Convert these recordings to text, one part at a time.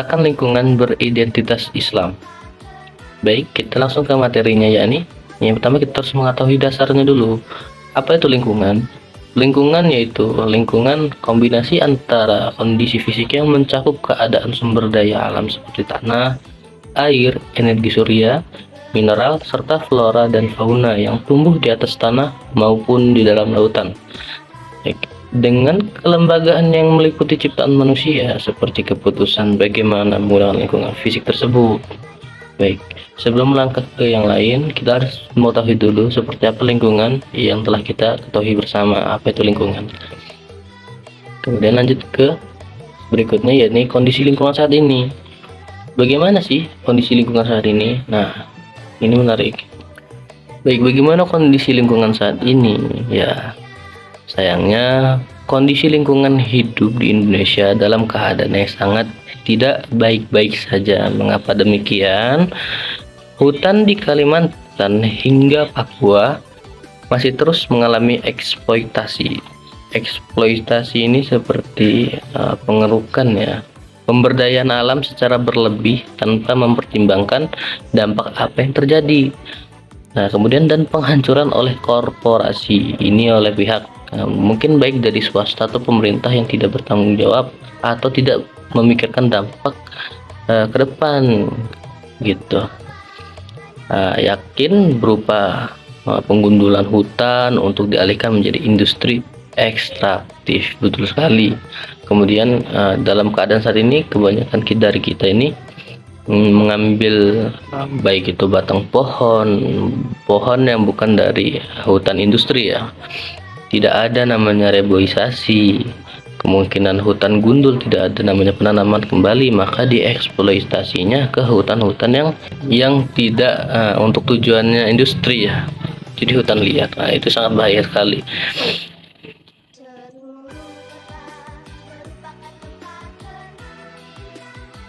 Gerakan lingkungan beridentitas Islam. Baik, kita langsung ke materinya, yakni yang pertama kita harus mengetahui dasarnya dulu. Apa itu lingkungan? Lingkungan yaitu lingkungan kombinasi antara kondisi fisik yang mencakup keadaan sumber daya alam seperti tanah, air, energi surya, mineral, serta flora dan fauna yang tumbuh di atas tanah maupun di dalam lautan. Baik. Dengan kelembagaan yang meliputi ciptaan manusia, seperti keputusan bagaimana menggunakan lingkungan fisik tersebut. Baik, sebelum melangkah ke yang lain, kita harus mengetahui dulu seperti apa lingkungan yang telah kita ketahui bersama, apa itu lingkungan. Kemudian lanjut ke berikutnya, yakni kondisi lingkungan saat ini. Bagaimana sih kondisi lingkungan saat ini? Nah, ini menarik. Baik, bagaimana kondisi lingkungan saat ini? Ya, sayangnya kondisi lingkungan hidup di Indonesia dalam keadaan yang sangat tidak baik-baik saja. Mengapa demikian? Hutan di Kalimantan hingga Papua masih terus mengalami eksploitasi. Eksploitasi ini seperti pengerukan ya, pemberdayaan alam secara berlebih tanpa mempertimbangkan dampak apa yang terjadi. Nah, kemudian dan penghancuran oleh korporasi ini oleh pihak mungkin baik dari swasta atau pemerintah yang tidak bertanggung jawab atau tidak memikirkan dampak ke depan gitu. Yakin berupa penggundulan hutan untuk dialihkan menjadi industri ekstraktif, betul sekali. Kemudian dalam keadaan saat ini kebanyakan dari kita ini mengambil baik itu batang pohon yang bukan dari hutan industri ya. Tidak ada namanya reboisasi, kemungkinan hutan gundul, tidak ada namanya penanaman kembali, maka dieksploitasinya ke hutan-hutan yang tidak untuk tujuannya industri ya, jadi hutan liar. Nah, itu sangat bahaya sekali.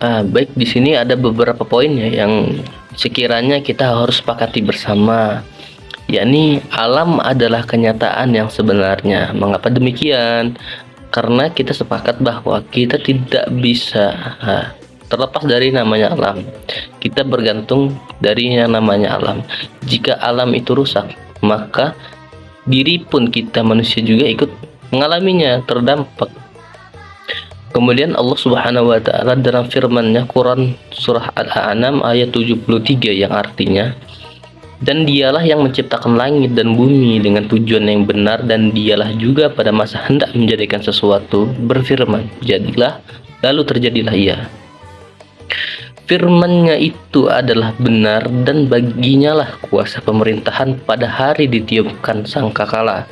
Baik, di sini ada beberapa poin ya yang sekiranya kita harus sepakati bersama, yakni alam adalah kenyataan yang sebenarnya. Mengapa demikian? Karena kita sepakat bahwa kita tidak bisa terlepas dari namanya alam. Kita bergantung dari yang namanya alam. Jika alam itu rusak, maka diri pun kita manusia juga ikut mengalaminya, terdampak. Kemudian Allah Subhanahu wa taala dalam firman-Nya Quran surah Al-An'am ayat 73 yang artinya, dan dialah yang menciptakan langit dan bumi dengan tujuan yang benar, dan dialah juga pada masa hendak menjadikan sesuatu berfirman, jadilah, lalu terjadilah ia. Firman-Nya itu adalah benar, dan baginya lah kuasa pemerintahan pada hari ditiupkan sangkakala.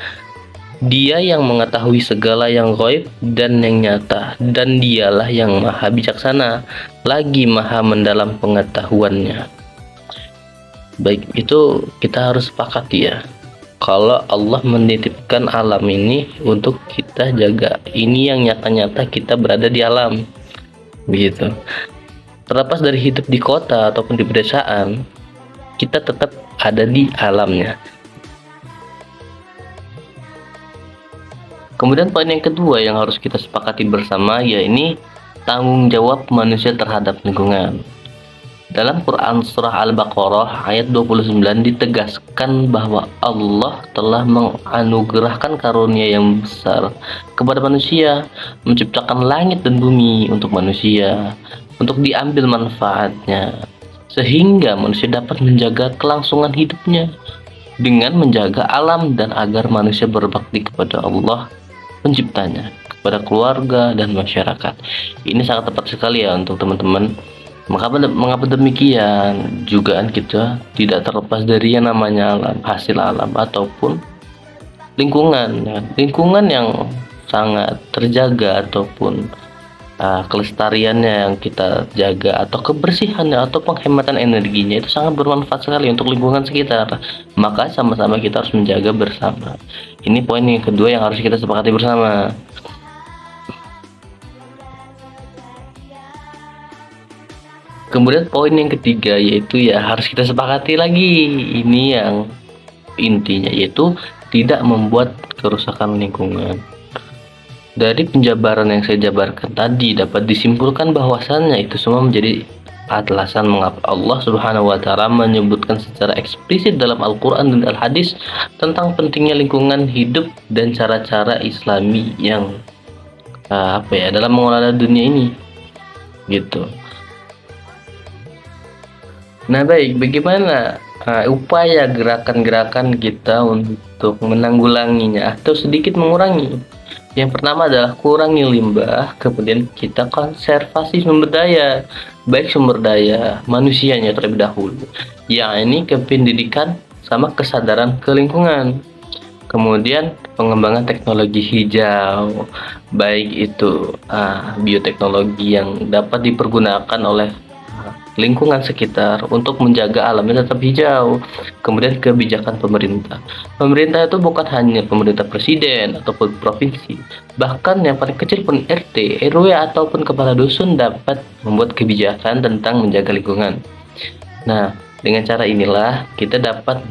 Dia yang mengetahui segala yang gaib dan yang nyata, dan dialah yang maha bijaksana, lagi maha mendalam pengetahuannya. Baik, itu kita harus sepakati ya, kalau Allah menitipkan alam ini untuk kita jaga. Ini yang nyata-nyata kita berada di alam, begitu. Terlepas dari hidup di kota ataupun di pedesaan, kita tetap ada di alamnya. Kemudian poin yang kedua yang harus kita sepakati bersama, yaitu tanggung jawab manusia terhadap lingkungan. Dalam Quran surah Al-Baqarah ayat 29 ditegaskan bahwa Allah telah menganugerahkan karunia yang besar kepada manusia, menciptakan langit dan bumi untuk manusia, untuk diambil manfaatnya, sehingga manusia dapat menjaga kelangsungan hidupnya dengan menjaga alam, dan agar manusia berbakti kepada Allah penciptanya, kepada keluarga dan masyarakat. Ini sangat tepat sekali ya untuk teman-teman. Mengapa demikian? Jugaan kita tidak terlepas dari yang namanya alam, hasil alam ataupun lingkungan. Lingkungan yang sangat terjaga ataupun kelestariannya yang kita jaga, atau kebersihannya atau penghematan energinya, itu sangat bermanfaat sekali untuk lingkungan sekitar. Maka sama-sama kita harus menjaga bersama. Ini poin yang kedua yang harus kita sepakati bersama. Kemudian poin yang ketiga yaitu ya harus kita sepakati lagi, ini yang intinya, yaitu tidak membuat kerusakan lingkungan. Dari penjabaran yang saya jabarkan tadi dapat disimpulkan bahwasannya itu semua menjadi alasan mengapa Allah Subhanahu wa taala menyebutkan secara eksplisit dalam Al-Qur'an dan Al-Hadis tentang pentingnya lingkungan hidup dan cara-cara Islami yang dalam mengelola dunia ini gitu. Nah, baik, bagaimana upaya gerakan-gerakan kita untuk menanggulanginya atau sedikit mengurangi? Yang pertama adalah kurangi limbah, kemudian kita konservasi sumber daya, baik sumber daya manusianya terlebih dahulu, yakni ke pendidikan sama kesadaran ke lingkungan. Kemudian pengembangan teknologi hijau, baik itu bioteknologi yang dapat dipergunakan oleh lingkungan sekitar untuk menjaga alamnya tetap hijau. Kemudian kebijakan pemerintah. Pemerintah itu bukan hanya pemerintah presiden ataupun provinsi, bahkan yang paling kecil pun RT, RW ataupun kepala dusun dapat membuat kebijakan tentang menjaga lingkungan. Nah, dengan cara inilah kita dapat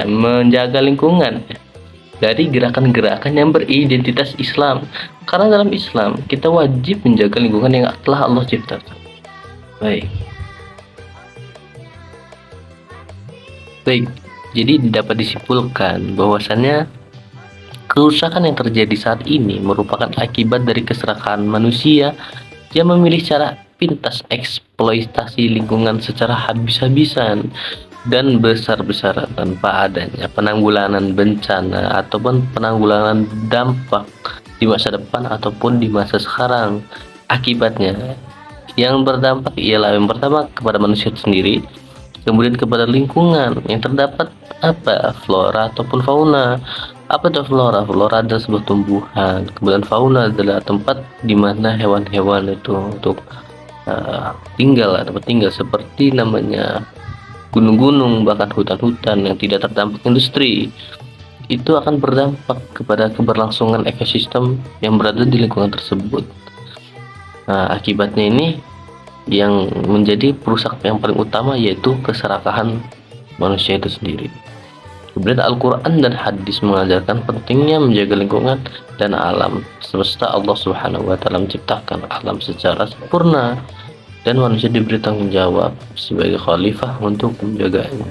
menjaga lingkungan dari gerakan-gerakan yang beridentitas Islam. Karena dalam Islam kita wajib menjaga lingkungan yang telah Allah ciptakan. Baik, jadi dapat disimpulkan bahwasannya kerusakan yang terjadi saat ini merupakan akibat dari keserakahan manusia yang memilih cara pintas eksploitasi lingkungan secara habis-habisan dan besar-besaran tanpa adanya penanggulangan bencana ataupun penanggulangan dampak di masa depan ataupun di masa sekarang. Akibatnya yang berdampak ialah yang pertama kepada manusia sendiri, kemudian kepada lingkungan yang terdapat flora ataupun fauna. Apa itu flora? Flora adalah sebuah tumbuhan, kemudian fauna adalah tempat di mana hewan-hewan itu untuk tinggal seperti namanya gunung-gunung, bahkan hutan-hutan yang tidak terdampak industri. Itu akan berdampak kepada keberlangsungan ekosistem yang berada di lingkungan tersebut. Nah, akibatnya ini yang menjadi perusak yang paling utama yaitu keserakahan manusia itu sendiri. Kemudian Al-Quran dan Hadis mengajarkan pentingnya menjaga lingkungan dan alam semesta. Allah Subhanahu wa taala menciptakan alam secara sempurna dan manusia diberi tanggung jawab sebagai khalifah untuk menjaganya.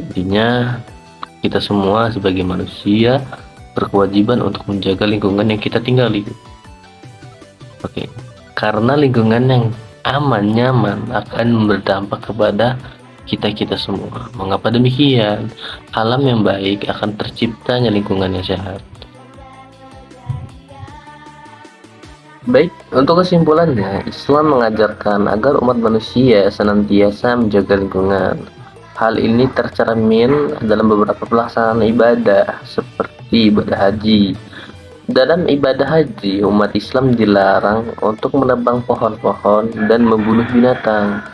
Intinya kita semua sebagai manusia berkewajiban untuk menjaga lingkungan yang kita tinggali. Karena lingkungan yang aman, nyaman akan berdampak kepada kita semua. Mengapa demikian? Alam yang baik akan terciptanya lingkungan yang sehat. Baik, untuk kesimpulannya, Islam mengajarkan agar umat manusia senantiasa menjaga lingkungan. Hal ini tercermin dalam beberapa pelaksanaan ibadah seperti ibadah haji. Dalam ibadah haji, umat Islam dilarang untuk menebang pohon-pohon dan membunuh binatang.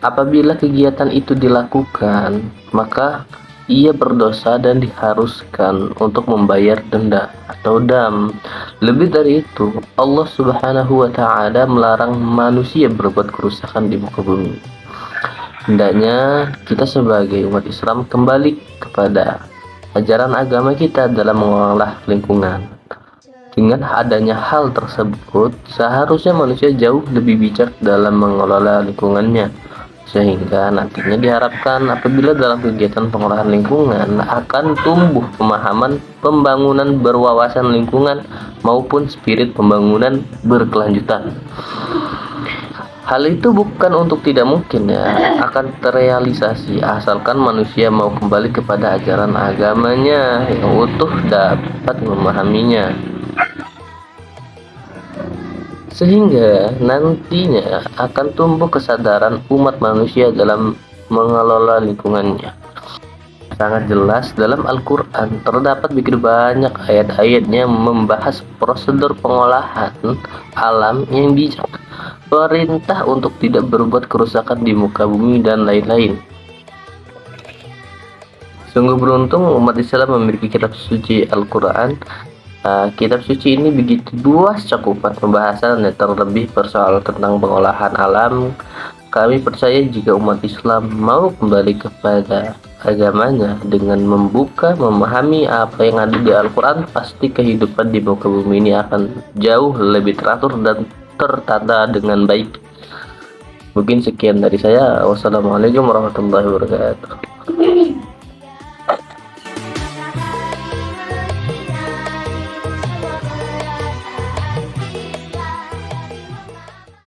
Apabila kegiatan itu dilakukan, maka ia berdosa dan diharuskan untuk membayar denda atau dam. Lebih dari itu, Allah Subhanahu wa taala melarang manusia berbuat kerusakan di muka bumi. Hendaknya kita sebagai umat Islam kembali kepada ajaran agama kita dalam mengolah lingkungan. Dengan adanya hal tersebut, seharusnya manusia jauh lebih bijak dalam mengelola lingkungannya, sehingga nantinya diharapkan apabila dalam kegiatan pengolahan lingkungan akan tumbuh pemahaman pembangunan berwawasan lingkungan maupun spirit pembangunan berkelanjutan. Hal itu bukan untuk tidak mungkin akan terrealisasi asalkan manusia mau kembali kepada ajaran agamanya yang utuh dapat memahaminya. Sehingga nantinya akan tumbuh kesadaran umat manusia dalam mengelola lingkungannya. Sangat jelas dalam Al-Quran terdapat begitu banyak ayat-ayatnya membahas prosedur pengolahan alam yang bijak, perintah untuk tidak berbuat kerusakan di muka bumi, dan lain-lain. Sungguh beruntung umat Islam memiliki kitab suci Al-Quran. Kitab suci ini begitu luas cakupan pembahasan, terlebih persoalan tentang pengolahan alam Kami percaya jika umat Islam mau kembali kepada agamanya dengan memahami apa yang ada di Al-Quran, pasti kehidupan di muka bumi ini akan jauh lebih teratur dan tertata dengan baik. Mungkin sekian dari saya. Wassalamualaikum warahmatullahi wabarakatuh.